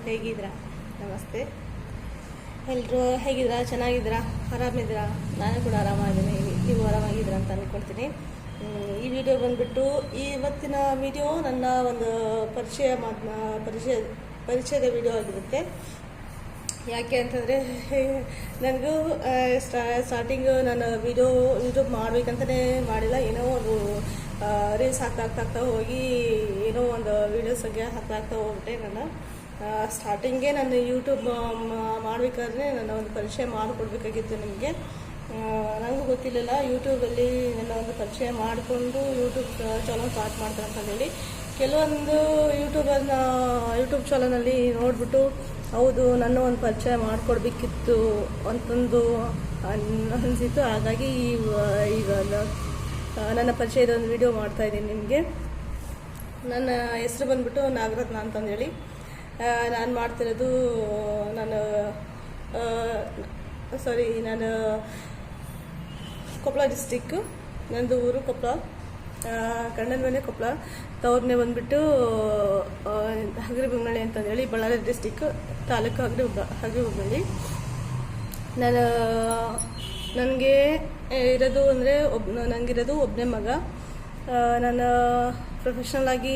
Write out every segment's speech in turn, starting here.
ಹೇಗಿದ್ದೀರಾ? ನಮಸ್ತೆ. ಎಲ್ಲರೂ ಹೇಗಿದ್ದೀರಾ? ಚೆನ್ನಾಗಿದ್ದೀರಾ? ಆರಾಮಿದ್ದೀರಾ? ನಾನು ಕೂಡ ಆರಾಮಾಗಿದ್ದೀನಿ. ನೀವು ಆರಾಮಾಗಿದ್ದೀರಾ ಅಂತ ಅಂದ್ಕೊಳ್ತೀನಿ. ಈ ವಿಡಿಯೋ ಬಂದುಬಿಟ್ಟು ಇವತ್ತಿನ ವಿಡಿಯೋ ನನ್ನ ಒಂದು ಪರಿಚಯದ ವಿಡಿಯೋ ಆಗಿರುತ್ತೆ. ಯಾಕೆ ಅಂತಂದರೆ ನನಗೂ ಸ್ಟಾರ್ಟಿಂಗು ನಾನು ಯೂಟ್ಯೂಬ್ ಮಾಡಬೇಕಂತಲೇ ಮಾಡಿಲ್ಲ. ಏನೋ ಒಂದು ರೀಲ್ಸ್ ಹಾಕ್ತಾ ಹೋಗಿ ಏನೋ ಒಂದು ವೀಡಿಯೋಸ್ಗೆ ಹಾಕ್ತಾ ಹೋಗ್ಬಿಟ್ಟೆ. ನಾನು ಸ್ಟಾರ್ಟಿಂಗೇ ನಾನು ಯೂಟ್ಯೂಬ್ ಮಾಡಬೇಕಾದ್ರೆ ನನ್ನ ಒಂದು ಪರಿಚಯ ಮಾಡಿಕೊಡ್ಬೇಕಾಗಿತ್ತು ನಿಮಗೆ. ನನಗೂ ಗೊತ್ತಿರಲಿಲ್ಲ ಯೂಟ್ಯೂಬಲ್ಲಿ ನನ್ನ ಒಂದು ಪರಿಚಯ ಮಾಡಿಕೊಂಡು ಯೂಟ್ಯೂಬ್ ಚಾನಲ್ ಸ್ಟಾರ್ಟ್ ಮಾಡ್ತಾರೆ ಅಂತಂದೇಳಿ. ಕೆಲವೊಂದು ಯೂಟ್ಯೂಬ್ ಚಾನಲಲ್ಲಿ ನೋಡಿಬಿಟ್ಟು ಹೌದು ನನ್ನ ಒಂದು ಪರಿಚಯ ಮಾಡಿಕೊಡ್ಬೇಕಿತ್ತು ಅಂತಂದು ಅನಿಸಿತ್ತು. ಹಾಗಾಗಿ ಈಗ ನನ್ನ ಪರಿಚಯದ ಒಂದು ವಿಡಿಯೋ ಮಾಡ್ತಾಯಿದ್ದೀನಿ ನಿಮಗೆ. ನನ್ನ ಹೆಸರು ಬಂದುಬಿಟ್ಟು ನಾಗರತ್ನ ಅಂತಂದೇಳಿ. ನಾನು ಮಾಡ್ತಿರೋದು ನಾನು ಕೊಪ್ಪಳ ಡಿಸ್ಟಿಕ್ಕು. ನನ್ನದು ಊರು ಕೊಪ್ಪಳ, ಗಂಡನ ಮನೆ ಕೊಪ್ಪಳ, ತವ್ರನ್ನೇ ಬಂದುಬಿಟ್ಟು ಹಗರಿಬೊಮ್ಮನಹಳ್ಳಿ ಅಂತಂದೇಳಿ, ಬಳ್ಳಾರಿ ಡಿಸ್ಟಿಕ್, ತಾಲೂಕು ಹಗರಿಬೊಮ್ಮನಹಳ್ಳಿ. ನನಗೆ ಇರೋದು ಅಂದರೆ ನನಗಿರೋದು ಒಬ್ಬನೇ ಮಗ. ನಾನು ಪ್ರೊಫೆಷ್ನಲ್ ಆಗಿ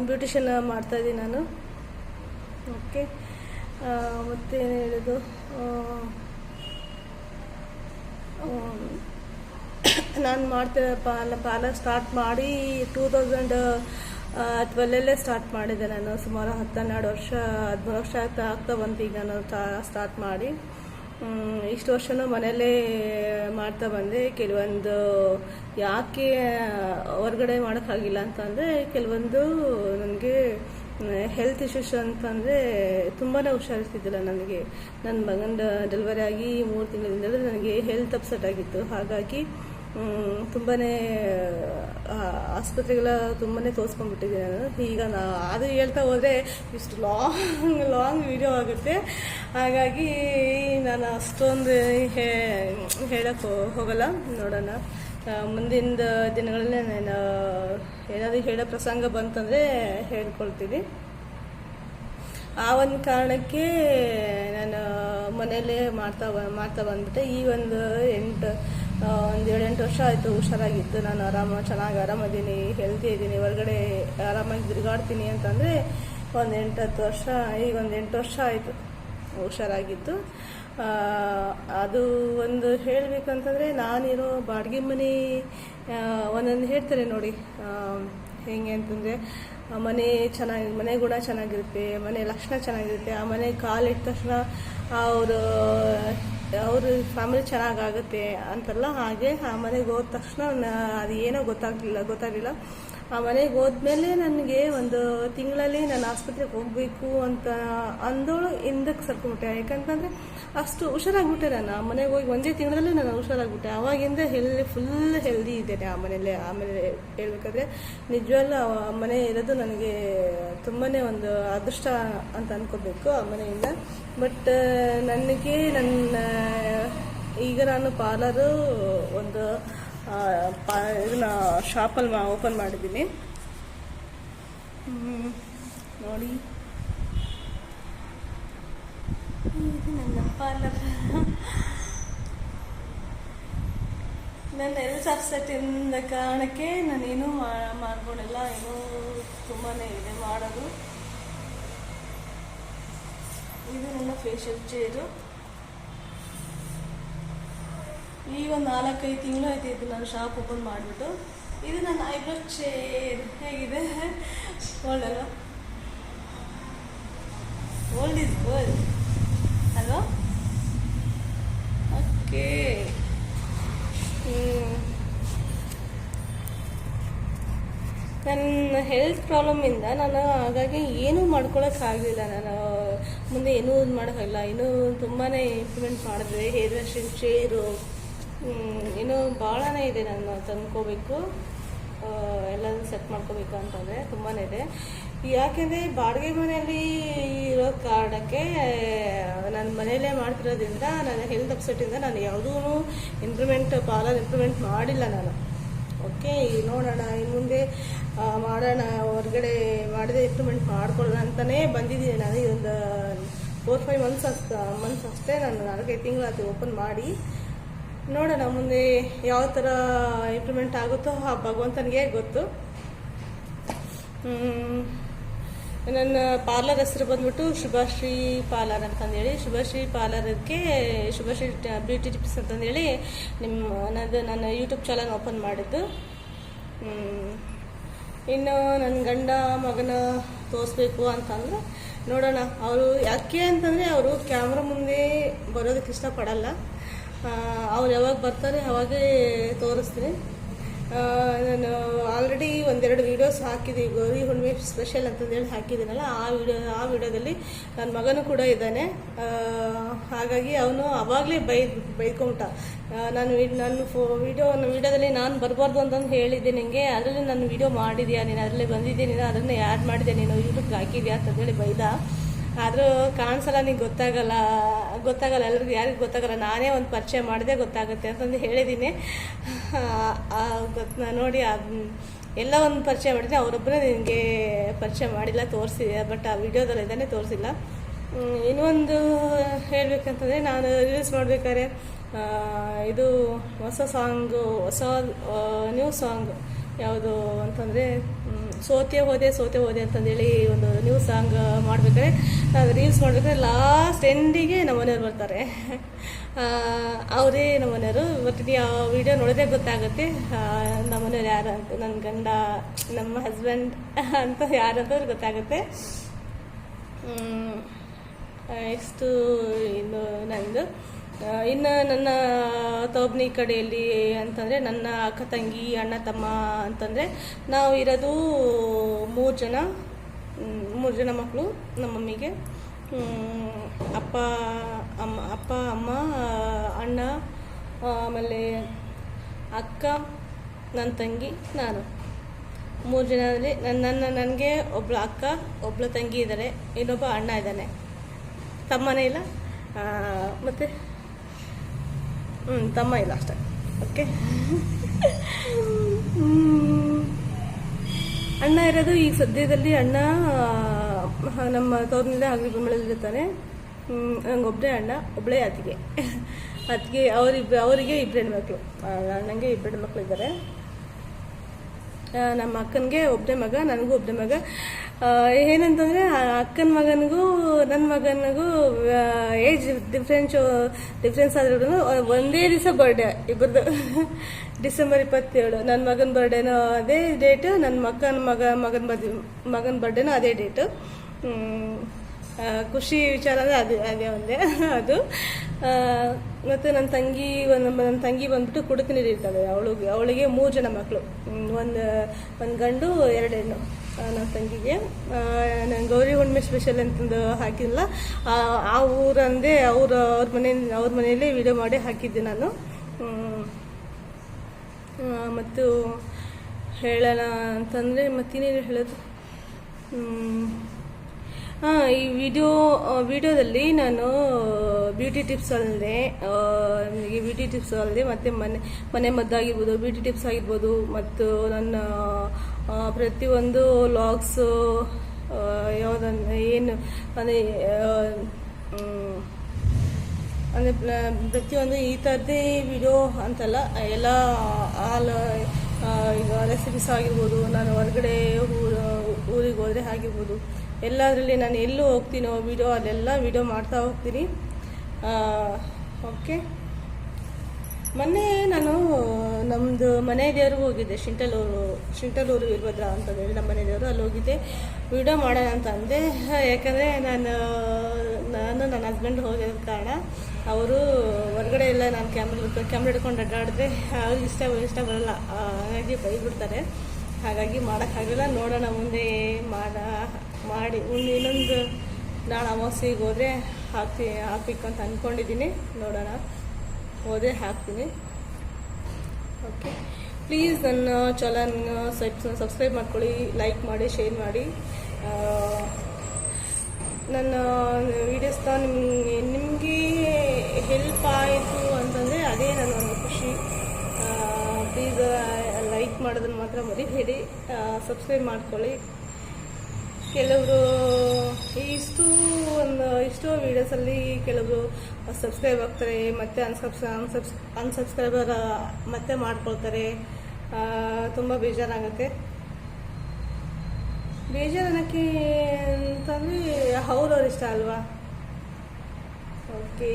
ಬ್ಯೂಟಿಷಿಯನ್ ಮಾಡ್ತಾಯಿದ್ದೀನಿ ನಾನು. ಓಕೆ, ಮತ್ತೇನು ಹೇಳೋದು, ನಾನು ಪಾರ್ಲರ್ ಸ್ಟಾರ್ಟ್ ಮಾಡಿ 2012 ಸ್ಟಾರ್ಟ್ ಮಾಡಿದ್ದೆ. ನಾನು ಸುಮಾರು 13 ವರ್ಷ ಆಗ್ತಾ ಬಂತು ಈಗ ನಾನು ಸ್ಟಾರ್ಟ್ ಮಾಡಿ. ಇಷ್ಟು ವರ್ಷನೂ ಮನೆಯಲ್ಲೇ ಮಾಡ್ತಾ ಬಂದೆ. ಕೆಲವೊಂದು ಯಾಕೆ ಹೊರಗಡೆ ಮಾಡೋಕ್ಕಾಗಿಲ್ಲ ಅಂತಂದರೆ, ಕೆಲವೊಂದು ನನಗೆ ಹೆಲ್ತ್ ಇಶ್ಯೂಸ್ ಅಂತಂದರೆ ತುಂಬಾ ಹುಷಾರಿರ್ತಿದ್ದಿಲ್ಲ ನನಗೆ. ನನ್ನ ಮಗನ ಡೆಲಿವರಿ ಆಗಿ 3 ತಿಂಗಳಿಂದಲೇ ನನಗೆ ಹೆಲ್ತ್ ಅಪ್ಸೆಟ್ ಆಗಿತ್ತು. ಹಾಗಾಗಿ ತುಂಬಾ ಆಸ್ಪತ್ರೆಗಳ ತುಂಬಾ ತೋರಿಸ್ಕೊಂಡ್ಬಿಟ್ಟಿದ್ದೀನಿ ನಾನು. ಈಗ ಅದು ಹೇಳ್ತಾ ಹೋದರೆ ಇಷ್ಟು ಲಾಂಗ್ ವಿಡಿಯೋ ಆಗುತ್ತೆ. ಹಾಗಾಗಿ ನಾನು ಅಷ್ಟೊಂದು ಹೇಳಕ್ಕೆ ಹೋಗಲ್ಲ. ನೋಡೋಣ, ಮುಂದಿನ ದಿನಗಳಲ್ಲೇ ನಾನು ಏನಾದರೂ ಹೇಳೋ ಪ್ರಸಂಗ ಬಂತಂದರೆ ಹೇಳ್ಕೊಳ್ತೀನಿ. ಆ ಒಂದು ಕಾರಣಕ್ಕೆ ನಾನು ಮನೆಯಲ್ಲೇ ಮಾಡ್ತಾ ಬಂದ್ಬಿಟ್ಟೆ. ಈ ಒಂದು 7-8 ವರ್ಷ ಆಯಿತು ಹುಷಾರಾಗಿತ್ತು. ನಾನು ಚೆನ್ನಾಗಿ ಆರಾಮಿದ್ದೀನಿ, ಹೆಲ್ತಿ ಇದ್ದೀನಿ, ಹೊರಗಡೆ ಆರಾಮಾಗಿ ತಿರುಗಾಡ್ತೀನಿ ಅಂತಂದರೆ ಒಂದು 8-10 ವರ್ಷ, ಈಗ ಒಂದು 8 ವರ್ಷ ಆಯಿತು ಹುಷಾರಾಗಿತ್ತು. ಅದು ಒಂದು ಹೇಳಬೇಕಂತಂದರೆ, ನಾನಿರೋ ಬಾಡಿಗೆ ಮನೆ ಒಂದೊಂದು ಹೇಳ್ತಾರೆ ನೋಡಿ, ಹೇಗೆ ಅಂತಂದರೆ ಮನೆ ಗುಣ ಚೆನ್ನಾಗಿರುತ್ತೆ, ಮನೆ ಲಕ್ಷಣ ಚೆನ್ನಾಗಿರುತ್ತೆ. ಆ ಮನೆ ಕಾಲಿಟ್ಟ ತಕ್ಷಣ ಅವ್ರ ಫ್ಯಾಮಿಲಿ ಚೆನ್ನಾಗಾಗುತ್ತೆ ಅಂತಲ್ಲ. ಹಾಗೆ ಆ ಮನೆಗೆ ಹೋದ ತಕ್ಷಣ ಅದು ಏನೋ ಗೊತ್ತಾಗಲಿಲ್ಲ. ಆ ಮನೆಗೆ ಹೋದ್ಮೇಲೆ ನನಗೆ ಒಂದು ತಿಂಗಳಲ್ಲಿ ನಾನು ಆಸ್ಪತ್ರೆಗೆ ಹೋಗಬೇಕು ಅಂತ ಅಂದೋಳು ಹಿಂದಕ್ಕೆ ಸರ್ಕೊಂಡ್ಬಿಟ್ಟೆ. ಯಾಕಂತಂದರೆ ಅಷ್ಟು ಹುಷಾರಾಗ್ಬಿಟ್ಟೆ ನಾನು. ಆ ಮನೆಗೆ ಹೋಗಿ ಒಂದೇ ತಿಂಗಳಲ್ಲೇ ನಾನು ಹುಷಾರಾಗ್ಬಿಟ್ಟೆ. ಆವಾಗಿಂದ ಫುಲ್ ಹೆಲ್ದಿ ಇದ್ದೇನೆ ಆ ಮನೆಯಲ್ಲೇ. ಆಮೇಲೆ ಹೇಳ್ಬೇಕಾದ್ರೆ ನಿಜವಲ್ಲ ಆ ಮನೆ ಇರೋದು ನನಗೆ ತುಂಬಾ ಒಂದು ಅದೃಷ್ಟ ಅಂತ ಅಂದ್ಕೋಬೇಕು ಆ ಮನೆಯಿಂದ. ಬಟ್ ನನಗೆ ಈಗ ನಾನು ಪಾರ್ಲರು ಒಂದು ಇದನ್ನ ಶಾಪಲ್ಲಿ ಓಪನ್ ಮಾಡಿದ್ದೀನಿ ನೋಡಿ. ಇದು ನನ್ನ ಪಾರ್ಲರ್. ನನ್ನ ಹೆಲ್ತ್ ಅಪ್ಸೆಟ್ಟಿಂದ ಕಾರಣಕ್ಕೆ ನಾನೇನು ಮಾಡ್ಬೋದಿಲ್ಲ. ಏನೋ ತುಂಬಾ ಇದೆ ಮಾಡೋದು. ಇದು ನನ್ನ ಫೇಶಿಯಲ್ ಚೇರು. ಈಗ ಒಂದು 4-5 ತಿಂಗಳು ಆಯ್ತು ಇದು ನಾನು ಶಾಪ್ ಓಪನ್ ಮಾಡಿಬಿಟ್ಟು. ಇದು ನನ್ನ ಐಬ್ರೋ ಚೇರ್. ಹೇಗಿದೆ? ಓಲ್ಡ್ ಅಲ್ವಾ? ಓಲ್ಡ್ ಈಸ್ ಗೋಲ್ಡ್ ಅಲ್ವಾ? ಓಕೆ. ನನ್ನ ಹೆಲ್ತ್ ಪ್ರಾಬ್ಲಮಿಂದ ನಾನು ಹಾಗಾಗಿ ಏನೂ ಮಾಡ್ಕೊಳಕ್ಕಾಗಲಿಲ್ಲ. ನಾನು ಮುಂದೆ ಏನೂ ಮಾಡೋಕ್ಕಾಗಿಲ್ಲ. ಇನ್ನೂ ತುಂಬಾ ಇಂಪ್ರೂವ್ಮೆಂಟ್ ಮಾಡಿದ್ರೆ ಹೇರ್ ವಾಷಿಂಗ್ ಚೇರು ಇನ್ನೂ ಭಾಳನೇ ಇದೆ. ನಾನು ತಂದ್ಕೋಬೇಕು, ಎಲ್ಲದೂ ಸೆಟ್ ಮಾಡ್ಕೋಬೇಕು ಅಂತಂದರೆ ತುಂಬಾ ಇದೆ. ಯಾಕೆಂದರೆ ಬಾಡಿಗೆ ಮನೆಯಲ್ಲಿ ಇರೋ ಕಾರಣಕ್ಕೆ ನಾನು ಮನೆಯಲ್ಲೇ ಮಾಡ್ತಿರೋದ್ರಿಂದ ನನ್ನ ಹೆಲ್ತ್ ಅಪ್ಸೆಟ್ಟಿಂದ ನಾನು ಯಾವುದೂ ಪಾರ್ಲರ್ ಇಂಪ್ರೂವ್ಮೆಂಟ್ ಮಾಡಿಲ್ಲ ನಾನು. ಓಕೆ, ನೋಡೋಣ ಇನ್ನು ಮುಂದೆ ಮಾಡೋಣ, ಹೊರಗಡೆ ಮಾಡಿದೆ ಇಂಪ್ರೂವ್ಮೆಂಟ್ ಮಾಡ್ಕೊಳ್ಳೋಣ ಅಂತಲೇ ಬಂದಿದ್ದೀನಿ. ನಾನು ಇದೊಂದು 4-5 ಮಂತ್ಸ್ ಅಷ್ಟೇ, ನಾನು 4-5 ತಿಂಗಳು ಅದು ಓಪನ್ ಮಾಡಿ. ನೋಡೋಣ ಮುಂದೆ ಯಾವ ಥರ ಇಂಪ್ರೂವ್ಮೆಂಟ್ ಆಗುತ್ತೋ ಆ ಭಗವಂತನಿಗೆ ಗೊತ್ತು. ನನ್ನ ಪಾರ್ಲರ್ ಹೆಸರು ಬಂದ್ಬಿಟ್ಟು ಶುಭಶ್ರೀ ಪಾರ್ಲರ್ ಅಂತಂದೇಳಿ, ಶುಭಶ್ರೀ ಪಾರ್ಲರ್ಗೆ ಶುಭಶ್ರೀ ಬ್ಯೂಟಿ ಟಿಪ್ಸ್ ಅಂತಂದೇಳಿ ನನ್ನ ಯೂಟ್ಯೂಬ್ ಚಾನಲ್ ಓಪನ್ ಮಾಡಿದ್ದು. ಇನ್ನು ನನ್ನ ಗಂಡ ಮಗನ ತೋರಿಸ್ಬೇಕು ಅಂತಂದ್ರೆ ನೋಡೋಣ. ಅವರು ಯಾಕೆ ಅಂತಂದರೆ ಅವರು ಕ್ಯಾಮ್ರಾ ಮುಂದೆ ಬರೋದಕ್ಕೆ ಇಷ್ಟಪಡಲ್ಲ. ಅವ್ರು ಯಾವಾಗ ಬರ್ತಾರೆ ಅವಾಗೇ ತೋರಿಸ್ತೀನಿ. ನಾನು ಆಲ್ರೆಡಿ 1-2 ವೀಡಿಯೋಸ್ ಹಾಕಿದ್ದೀವಿ, ಗೌರಿ ಹುಣ್ಣಿಮೆ ಸ್ಪೆಷಲ್ ಅಂತಂದೇಳಿ ಹಾಕಿದ್ದೀನಲ್ಲ, ಆ ವಿಡಿಯೋದಲ್ಲಿ ನನ್ನ ಮಗನೂ ಕೂಡ ಇದ್ದಾನೆ. ಹಾಗಾಗಿ ಅವನು ಅವಾಗಲೇ ಬೈದ್ಕೊಂಬಿಟ್ಟ. ನಾನು ವಿಡಿಯೋದಲ್ಲಿ ನಾನು ಬರಬಾರ್ದು ಅಂತಂದು ಹೇಳಿದ್ದೆ ನಿನಗೆ, ಅದರಲ್ಲಿ ನಾನು ವಿಡಿಯೋ ಮಾಡಿದ್ಯಾ ನೀನು, ಅದರಲ್ಲೇ ಬಂದಿದ್ದೆ ನೀನು, ಅದನ್ನು ಯಾರು ಮಾಡಿದೆ ನೀನು, ಯೂಟ್ಯೂಬ್ಗೆ ಹಾಕಿದ್ಯಾ ಅಂತಂದೇಳಿ ಬೈದ. ಆದರೂ ಕಾಣಿಸಲ್ಲ, ನಿಂಗೆ ಗೊತ್ತಾಗಲ್ಲ ಎಲ್ರಿಗೂ, ಯಾರಿಗೂ ಗೊತ್ತಾಗಲ್ಲ, ನಾನೇ ಒಂದು ಪರಿಚಯ ಮಾಡಿದೆ ಗೊತ್ತಾಗುತ್ತೆ ಅಂತಂದು ಹೇಳಿದ್ದೀನಿ. ನೋಡಿ ಎಲ್ಲ ಒಂದು ಪರಿಚಯ ಮಾಡಿದೆ, ಅವರೊಬ್ಬರೇ ನಿನಗೆ ಪರಿಚಯ ಮಾಡಿಲ್ಲ, ತೋರಿಸಿದೆ, ಬಟ್ ಆ ವಿಡಿಯೋದಲ್ಲಿ ಇದ್ದಾನೆ, ತೋರಿಸಿಲ್ಲ. ಇನ್ನೊಂದು ಹೇಳಬೇಕಂತಂದರೆ, ನಾನು ರೀಲ್ಸ್ ಮಾಡಬೇಕಾದ್ರೆ ಇದು ಹೊಸ ನ್ಯೂ ಸಾಂಗ್ ಯಾವುದು ಅಂತಂದರೆ ಸೋತೆ ಹೋದೆ ಅಂತಂದೇಳಿ ಒಂದು ನ್ಯೂ ಸಾಂಗ್ ಮಾಡ್ಬೇಕಾದ್ರೆ, ನಾನು ರೀಲ್ಸ್ ಮಾಡ್ಬೇಕಾದ್ರೆ ಲಾಸ್ಟ್ ಎಂಡಿಗೆ ನಮ್ಮ ಮನೆಯವ್ರು ಬರ್ತಾರೆ. ಅವರೇ ನಮ್ಮ ಮನೆಯವರು. ಇವತ್ತು ಆ ವಿಡಿಯೋ ನೋಡೋದೇ ಗೊತ್ತಾಗುತ್ತೆ ನಮ್ಮ ಮನೆಯವ್ರು ಯಾರು ಅಂತ, ನನ್ನ ಗಂಡ ನಮ್ಮ ಹಸ್ಬೆಂಡ್ ಅಂತ ಯಾರು ಅಂತಂದ್ರೆ ಗೊತ್ತಾಗುತ್ತೆ. ಇಷ್ಟು ಇನ್ನು ನಂದು. ಇನ್ನು ನನ್ನ ತೋಬ್ನಿ ಕಡೆಯಲ್ಲಿ ಅಂತಂದರೆ ನನ್ನ ಅಕ್ಕ ತಂಗಿ ಅಣ್ಣ ತಮ್ಮ ಅಂತಂದರೆ ನಾವು ಇರೋದು 3 ಜನ ಮಕ್ಕಳು. ನಮ್ಮ ಮಮ್ಮಿಗೆ ಅಪ್ಪ ಅಮ್ಮ ಅಣ್ಣ, ಆಮೇಲೆ ಅಕ್ಕ, ನನ್ನ ತಂಗಿ, ನಾನು 3 ಜನದಲ್ಲಿ ನನಗೆ ಒಬ್ಬಳು ಅಕ್ಕ, ಒಬ್ಬಳು ತಂಗಿ ಇದ್ದಾರೆ, ಇನ್ನೊಬ್ಬ ಅಣ್ಣ ಇದ್ದಾನೆ, ತಮ್ಮನೇ ಇಲ್ಲ, ಮತ್ತು ತಮ್ಮ ಇಲ್ಲ ಅಷ್ಟೇ. ಓಕೆ. ಅಣ್ಣ ಇರೋದು ಈಗ ಸದ್ಯದಲ್ಲಿ, ಅಣ್ಣ ನಮ್ಮ ತೋರ್ನಿಂದ ಅಗ್ರಿಬೊಮ್ಮಳಲ್ಲಿರ್ತಾನೆ. ನಂಗೆ ಒಬ್ಬನೇ ಅಣ್ಣ, ಒಬ್ಬಳೇ ಅತ್ತಿಗೆ. ಅವರಿಗೆ 2 ಹೆಣ್ಮಕ್ಳು, ಅಣ್ಣಂಗೆ 2 ಹೆಣ್ಮಕ್ಳು ಇದ್ದಾರೆ. ನಮ್ಮ ಅಕ್ಕನಿಗೆ ಒಬ್ಬನೇ ಮಗ, ನನಗೂ ಒಬ್ಬನೇ ಮಗ. ಏನಂತಂದರೆ ಅಕ್ಕನ ಮಗನಿಗೂ ನನ್ನ ಮಗನಿಗೂ ಏಜ್ ಡಿಫ್ರೆನ್ಸ್ ಆದ್ರೂ ಒಂದೇ ದಿವಸ ಬರ್ಡೇ ಇಬ್ಬರದು. ಡಿಸೆಂಬರ್ 27 ನನ್ನ ಮಗನ ಬರ್ಡೇನೂ ಅದೇ ಡೇಟು, ನನ್ನ ಮಗನ ಬರ್ಡೇನೂ ಅದೇ ಡೇಟು. ಖುಷಿ ವಿಚಾರ ಅಂದರೆ ಅದೇ ಒಂದೇ ಅದು. ಮತ್ತು ನನ್ನ ತಂಗಿ ಬಂದ್ಬಿಟ್ಟು ಕುಡುಕಿನೀರು ಇರ್ತಾಳೆ. ಅವಳಿಗೆ 3 ಜನ ಮಕ್ಕಳು, ಒಂದು ಗಂಡು 2 ಹೆಣ್ಣು. ನನ್ನ ತಂಗಿಗೆ ನಾನು ಗೌರಿ ಹುಣ್ಣಿಮೆ ಸ್ಪೆಷಲ್ ಅಂತಂದು ಹಾಕಿಲ್ಲ, ಆ ಊರಂದೇ ಅವ್ರ ಮನೆಯಲ್ಲೇ ವಿಡಿಯೋ ಮಾಡಿ ಹಾಕಿದ್ದೆ ನಾನು. ಮತ್ತು ಹೇಳೋಣ ಅಂತಂದರೆ ಮತ್ತಿನ್ನೇನು ಹೇಳೋದು. ಈ ವಿಡಿಯೋದಲ್ಲಿ ನಾನು ಬ್ಯೂಟಿ ಟಿಪ್ಸ್ ಅಲ್ಲದೆ ಮತ್ತು ಮನೆ ಮದ್ದಾಗಿರ್ಬೋದು, ಬ್ಯೂಟಿ ಟಿಪ್ಸ್ ಆಗಿರ್ಬೋದು, ಮತ್ತು ನನ್ನ ಪ್ರತಿಯೊಂದು ಲಾಗ್ಸು ಏನು ಅಂದರೆ ಪ್ರತಿಯೊಂದು ಈ ಥರದ್ದೇ ವಿಡಿಯೋ ಅಂತಲ್ಲ, ಎಲ್ಲ ಈಗ ರೆಸಿಪೀಸ್ ಆಗಿರ್ಬೋದು, ನಾನು ಹೊರಗಡೆ ಊರಿಗೆ ಹೋದರೆ ಆಗಿರ್ಬೋದು, ಎಲ್ಲದರಲ್ಲಿ ನಾನು ಎಲ್ಲೂ ಹೋಗ್ತೀನೋ ಅಲ್ಲೆಲ್ಲ ವಿಡಿಯೋ ಮಾಡ್ತಾ ಹೋಗ್ತೀನಿ. ಓಕೆ. ಮೊನ್ನೆ ನಾನು ನಮ್ಮದು ಮನೆ ದೇವ್ರಿಗೆ ಹೋಗಿದ್ದೆ, ಶಿಂಟಲೂರು ವೀರಭದ್ರ ಅಂತಂದೇಳಿ ನಮ್ಮ ಮನೆ ದೇವರು, ಅಲ್ಲಿ ಹೋಗಿದ್ದೆ. ವಿಡಿಯೋ ಮಾಡೋಣ ಅಂತ ಅಂದೆ, ಯಾಕಂದರೆ ನಾನು ನನ್ನ ಹಸ್ಬೆಂಡ್ ಹೋಗಿರೋ ಕಾರಣ ಅವರು ಹೊರಗಡೆ ಎಲ್ಲ ನಾನು ಕ್ಯಾಮ್ರಾ ಹಿಡ್ಕೊಂಡು ಅಡ್ಡಾಡಿದ್ರೆ ಅವ್ರಿಗೆ ಇಷ್ಟ ಬರಲ್ಲ, ಹಾಗಾಗಿ ಬೈಬಿಡ್ತಾರೆ. ಹಾಗಾಗಿ ಮಾಡೋಕ್ಕಾಗಲ್ಲ. ನೋಡೋಣ ಮುಂದೆ ಮಾಡಿ ಇನ್ನೊಂದು ನಾಳೆ ಅಮಾವಾಸ್ಯೆಗೆ ಹೋದರೆ ಹಾಕಬೇಕು ಅಂತ ಅಂದ್ಕೊಂಡಿದ್ದೀನಿ. ನೋಡೋಣ, ಹೋದರೆ ಹಾಕ್ತೀನಿ. ಓಕೆ. ಪ್ಲೀಸ್ ನನ್ನ ಚಾನಲ್ನ ಸಬ್ಸ್ಕ್ರೈಬ್ ಮಾಡ್ಕೊಳ್ಳಿ, ಲೈಕ್ ಮಾಡಿ, ಶೇರ್ ಮಾಡಿ. ನನ್ನ ವೀಡಿಯೋಸ್ನ ನಿಮಗೆ ಹೆಲ್ಪ್ ಆಯಿತು ಅಂತಂದರೆ ಅದೇ ನನ್ನ ಒಂದು ಖುಷಿ. ಪ್ಲೀಸ್ ಲೈಕ್ ಮಾಡೋದನ್ನು ಮಾತ್ರ ಮರಿಬೇಡಿ, ಸಬ್ಸ್ಕ್ರೈಬ್ ಮಾಡ್ಕೊಳ್ಳಿ. ಕೆಲವರು ಇಷ್ಟೋ ವೀಡಿಯೋಸಲ್ಲಿ ಕೆಲವರು ಸಬ್ಸ್ಕ್ರೈಬ್ ಆಗ್ತಾರೆ, ಮತ್ತು ಅನ್ಸಬ್ಸ್ಕ್ರೈಬರ್ ಮತ್ತೆ ಮಾಡ್ಕೊಳ್ತಾರೆ. ತುಂಬ ಬೇಜಾರಾಗುತ್ತೆ. ಬೇಜಾರನಕ್ಕೆ ಅಂತಂದರೆ ಅವ್ರವ್ರ ಇಷ್ಟ ಅಲ್ವಾ. ಓಕೆ,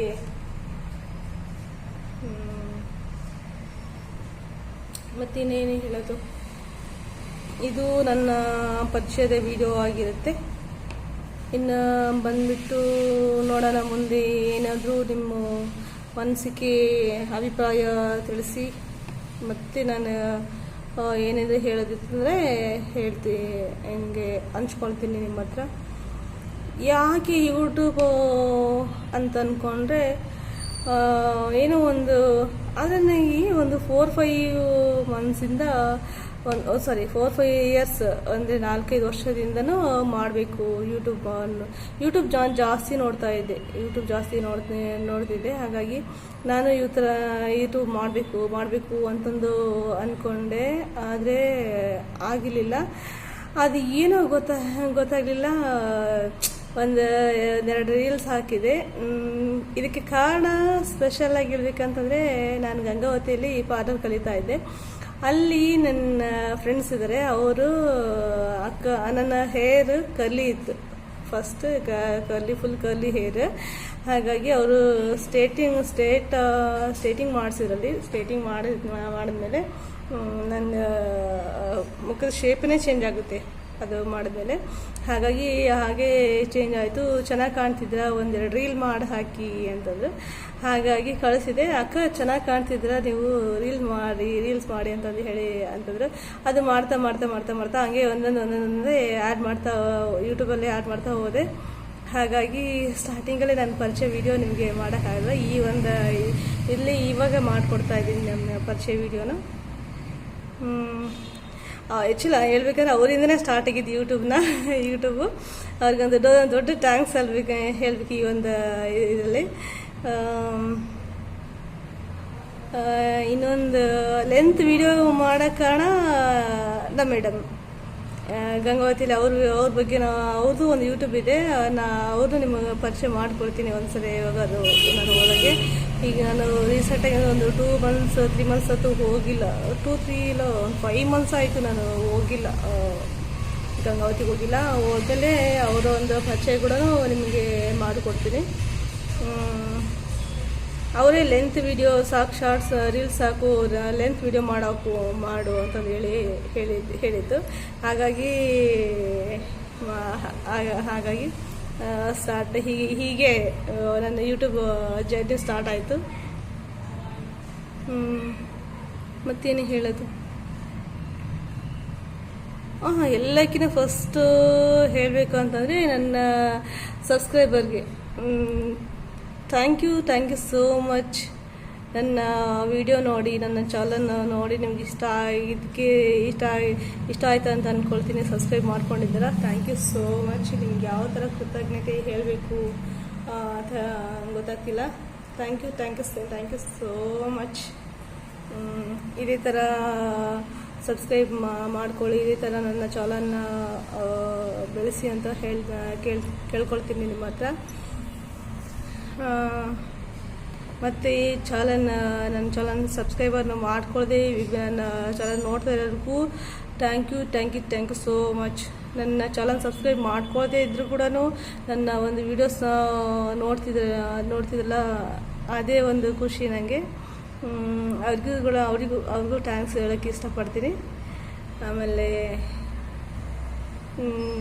ಮತ್ತಿನ್ನೇನು ಹೇಳೋದು, ಇದು ನನ್ನ ಪರಿಚಯದ ವಿಡಿಯೋ ಆಗಿರುತ್ತೆ. ಇನ್ನು ಬಂದುಬಿಟ್ಟು ನೋಡೋಣ ಮುಂದೆ ಏನಾದರೂ ನಿಮ್ಮ ಮನಸ್ಸಿಗೆ ಅಭಿಪ್ರಾಯ ತಿಳಿಸಿ. ಮತ್ತು ನಾನು ಏನಿದೆ ಹೇಳೋದಿತ್ತಂದರೆ ಹಿಂಗೆ ಹಂಚ್ಕೊಳ್ತೀನಿ ನಿಮ್ಮ ಹತ್ರ. ಯಾಕೆ ಯೂಟ್ಯೂಬ್ ಅಂತ ಅಂದ್ಕೊಂಡ್ರೆ ಏನೋ ಒಂದು ಅದನ್ನು ಈ ಒಂದು 4-5 ಮಂತ್ಸಿಂದ 4-5 ಇಯರ್ಸ್ ಅಂದರೆ 4-5 ವರ್ಷದಿಂದನೂ ಮಾಡಬೇಕು ಯೂಟ್ಯೂಬ್ ಜಾಸ್ತಿ ನೋಡ್ತಾ ಇದ್ದೆ. ಯೂಟ್ಯೂಬ್ ಜಾಸ್ತಿ ನೋಡ್ತಿದ್ದೆ. ಹಾಗಾಗಿ ನಾನು ಈ ಥರ ಯೂಟ್ಯೂಬ್ ಮಾಡಬೇಕು ಅಂತಂದು ಅಂದ್ಕೊಂಡೆ. ಆದರೆ ಆಗಿರಲಿಲ್ಲ. ಅದು ಏನೋ ಗೊತ್ತಾಗಲಿಲ್ಲ. ಒಂದು 2 ರೀಲ್ಸ್ ಹಾಕಿದೆ. ಇದಕ್ಕೆ ಕಾರಣ ಸ್ಪೆಷಲ್ ಆಗಿರ್ಬೇಕಂತಂದರೆ, ನಾನು ಗಂಗಾವತಿಯಲ್ಲಿ ಪಾರ್ಲರ್ ಕಲಿತಾ ಇದ್ದೆ. ಅಲ್ಲಿ ನನ್ನ ಫ್ರೆಂಡ್ಸ್ ಇದ್ದಾರೆ. ಅವರು ನನ್ನ ಹೇರ್ ಕರ್ಲಿ ಇತ್ತು, ಫಸ್ಟ್ ಫುಲ್ ಕರ್ಲಿ ಹೇರ್. ಹಾಗಾಗಿ ಅವರು ಸ್ಟ್ರೇಟಿಂಗ್ ಮಾಡಿಸಿದ್ರಲ್ಲಿ. ಸ್ಟ್ರೇಟಿಂಗ್ ಮಾಡಿದ್ಮೇಲೆ ನನ್ನ ಮುಖದ ಶೇಪನೇ ಚೇಂಜ್ ಆಗುತ್ತೆ ಅದು ಮಾಡಿದ್ಮೇಲೆ. ಹಾಗಾಗಿ ಹಾಗೆ ಚೇಂಜ್ ಆಯಿತು. ಚೆನ್ನಾಗಿ ಕಾಣ್ತಿದ್ರ, 1-2 ರೀಲ್ ಮಾಡಿ ಹಾಕಿ ಅಂತಂದ್ರು. ಹಾಗಾಗಿ ಕಳಿಸಿದೆ. ಅಕ್ಕ ಚೆನ್ನಾಗಿ ಕಾಣ್ತಿದ್ರ, ನೀವು ರೀಲ್ಸ್ ಮಾಡಿ ಅಂತಂದ್ರು. ಅದು ಮಾಡ್ತಾ ಹಂಗೆ ಒಂದೊಂದೇ ಆ್ಯಡ್ ಮಾಡ್ತಾ ಯೂಟ್ಯೂಬಲ್ಲಿ ಆ್ಯಡ್ ಮಾಡ್ತಾ ಹೋದೆ. ಹಾಗಾಗಿ ಸ್ಟಾರ್ಟಿಂಗಲ್ಲೇ ನನ್ನ ಪರಿಚಯ ವಿಡಿಯೋ ನಿಮಗೆ ಮಾಡೋಕ್ಕಾಗಲ್ಲ. ಇವಾಗ ಮಾಡಿಕೊಡ್ತಾ ಇದ್ದೀನಿ ನಮ್ಮ ಪರಿಚಯ ವಿಡಿಯೋನ. ಆ್ಯಕ್ಚುಲಿ ಹೇಳ್ಬೇಕಾದ್ರೆ ಅವರಿಂದನೇ ಸ್ಟಾರ್ಟ್ ಆಗಿದ್ದು ಯೂಟ್ಯೂಬು. ಅವ್ರಿಗೊಂದು ದೊಡ್ಡ ಥ್ಯಾಂಕ್ಸ್ ಹೇಳ್ಬೇಕು ಈ ಒಂದು ಇದರಲ್ಲಿ. ಇನ್ನೊಂದು ಲೆಂತ್ ವಿಡಿಯೋ ಮಾಡೋ ಕಾರಣ ನಮ್ಮ ಮೇಡಮ್ ಗಂಗಾವತಿಲಿ. ಅವ್ರ ಬಗ್ಗೆ ಅವ್ರದ್ದು ಒಂದು ಯೂಟ್ಯೂಬ್ ಇದೆ. ಅವ್ರದ್ದು ನಿಮಗೆ ಪರಿಚಯ ಮಾಡಿಕೊಡ್ತೀನಿ ಒಂದ್ಸರಿ. ಇವಾಗ ಅದು ನಾನು ಒಳಗೆ ಈಗ ನಾನು ರೀಸೆಂಟಾಗಿ ಒಂದು 2 ಮಂತ್ಸ್ 3 ಮಂತ್ಸ್ ಅಂತೂ ಹೋಗಿಲ್ಲ. 2-3 ಇಲ್ಲ 5 ಮಂತ್ಸ್ ಆಯಿತು ನಾನು ಹೋಗಿಲ್ಲ, ಗಂಗಾವತಿಗೆ ಹೋಗಿಲ್ಲ. ಹೋದಲ್ಲೇ ಅವರ ಒಂದು ಪರಿಚಯ ಕೂಡ ನಿಮಗೆ ಮಾಡಿಕೊಡ್ತೀನಿ. ಅವರೇ ಲೆಂತ್ ವಿಡಿಯೋ ಸಾಕು, ಶಾರ್ಟ್ಸ್ ರೀಲ್ಸ್ ಸಾಕು, ಲೆಂತ್ ವಿಡಿಯೋ ಮಾಡು ಅಂತಂದು ಹೇಳಿದ್ದು. ಹಾಗಾಗಿ ಸ್ಟಾರ್ಟ್ ಹೀಗೆ ನನ್ನ ಯೂಟ್ಯೂಬ್ ಜರ್ನಿ ಸ್ಟಾರ್ಟ್ ಆಯಿತು. ಮತ್ತೇನು ಹೇಳೋದು, ಎಲ್ಲಕ್ಕಿಂತ ಫಸ್ಟು ಹೇಳಬೇಕು ಅಂತಂದರೆ ನನ್ನ ಸಬ್ಸ್ಕ್ರೈಬರ್ಗೆ ಥ್ಯಾಂಕ್ ಯು ಸೋ ಮಚ್. ನನ್ನ ವಿಡಿಯೋ ನೋಡಿ, ನನ್ನ ಚಾನಲ್ನ ನೋಡಿ ನಿಮ್ಗೆ ಇಷ್ಟ ಆಯಿತು ಅಂತ ಅಂದ್ಕೊಳ್ತೀನಿ. ಸಬ್ಸ್ಕ್ರೈಬ್ ಮಾಡ್ಕೊಂಡಿದ್ದೀರಾ, ಥ್ಯಾಂಕ್ ಯು ಸೋ ಮಚ್. ನಿಮ್ಗೆ ಯಾವ ಥರ ಕೃತಜ್ಞತೆ ಹೇಳಬೇಕು ಅಂತ ಗೊತ್ತಾಗ್ತಿಲ್ಲ. Thank you so much. ಇದೇ ಥರ ಸಬ್ಸ್ಕ್ರೈಬ್ ಮಾಡ್ಕೊಳ್ಳಿ, ಇದೇ ಥರ ನನ್ನ ಚಾನಲ್ನ ಬೆಳೆಸಿ ಅಂತ ಕೇಳ್ಕೊಳ್ತೀನಿ ನಿಮ್ಮ ಹತ್ರ. ಮತ್ತು ಈ ನನ್ನ ಚಾನಲ್ ಸಬ್ಸ್ಕ್ರೈಬರ್ನ ಮಾಡ್ಕೊಳ್ಳದೆ ನನ್ನ ಚಾನಲ್ ನೋಡ್ತಾ ಇರೋದಕ್ಕೂ ಥ್ಯಾಂಕ್ ಯು ಸೋ ಮಚ್. ನನ್ನ ಚಾನಲ್ ಸಬ್ಸ್ಕ್ರೈಬ್ ಮಾಡ್ಕೊಳ್ಳದೇ ಇದ್ದರೂ ಕೂಡ ನನ್ನ ಒಂದು ವೀಡಿಯೋಸ್ನ ನೋಡ್ತಿದ್ರಲ್ಲ, ಅದೇ ಒಂದು ಖುಷಿ ನನಗೆ. ಅವ್ರಿಗೂ ಥ್ಯಾಂಕ್ಸ್ ಹೇಳೋಕ್ಕೆ ಇಷ್ಟಪಡ್ತೀನಿ. ಆಮೇಲೆ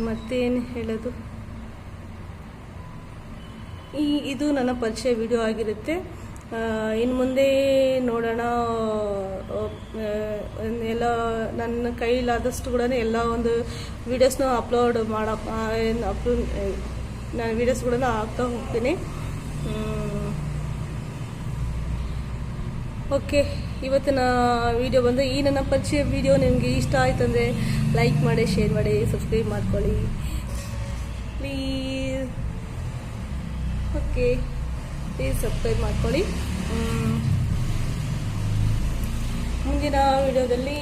ಮತ್ತೇನು ಹೇಳೋದು, ಇದು ನನ್ನ ಪರಿಚಯ ವಿಡಿಯೋ ಆಗಿರುತ್ತೆ. ಇನ್ನು ಮುಂದೆ ನೋಡೋಣ. ಎಲ್ಲ ನನ್ನ ಕೈಲಾದಷ್ಟು ಕೂಡ ಎಲ್ಲ ಒಂದು ವೀಡಿಯೋಸ್ನ ನಾನು ವೀಡಿಯೋಸ್ ಕೂಡ ಹಾಕ್ತಾ ಹೋಗ್ತೀನಿ. ಓಕೆ, ಇವತ್ತಿನ ವಿಡಿಯೋ ಬಂದು ಈ ನನ್ನ ಪರಿಚಯ ವಿಡಿಯೋ ನಿಮಗೆ ಇಷ್ಟ ಆಯ್ತಂದರೆ ಲೈಕ್ ಮಾಡಿ, ಶೇರ್ ಮಾಡಿ, ಸಬ್ಸ್ಕ್ರೈಬ್ ಮಾಡ್ಕೊಳ್ಳಿ ಪ್ಲೀಸ್. ಪ್ಲೀಸ್ ಸಬ್ಸ್ಕ್ರೈಬ್ ಮಾಡ್ಕೊಳ್ಳಿ. ಮುಂದಿನ ವಿಡಿಯೋದಲ್ಲಿ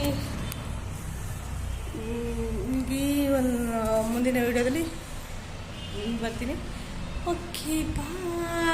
ಮುಂದಿನ ವಿಡಿಯೋದಲ್ಲಿ ಬರ್ತೀನಿ. ಓಕೆ ಬಾಯ್.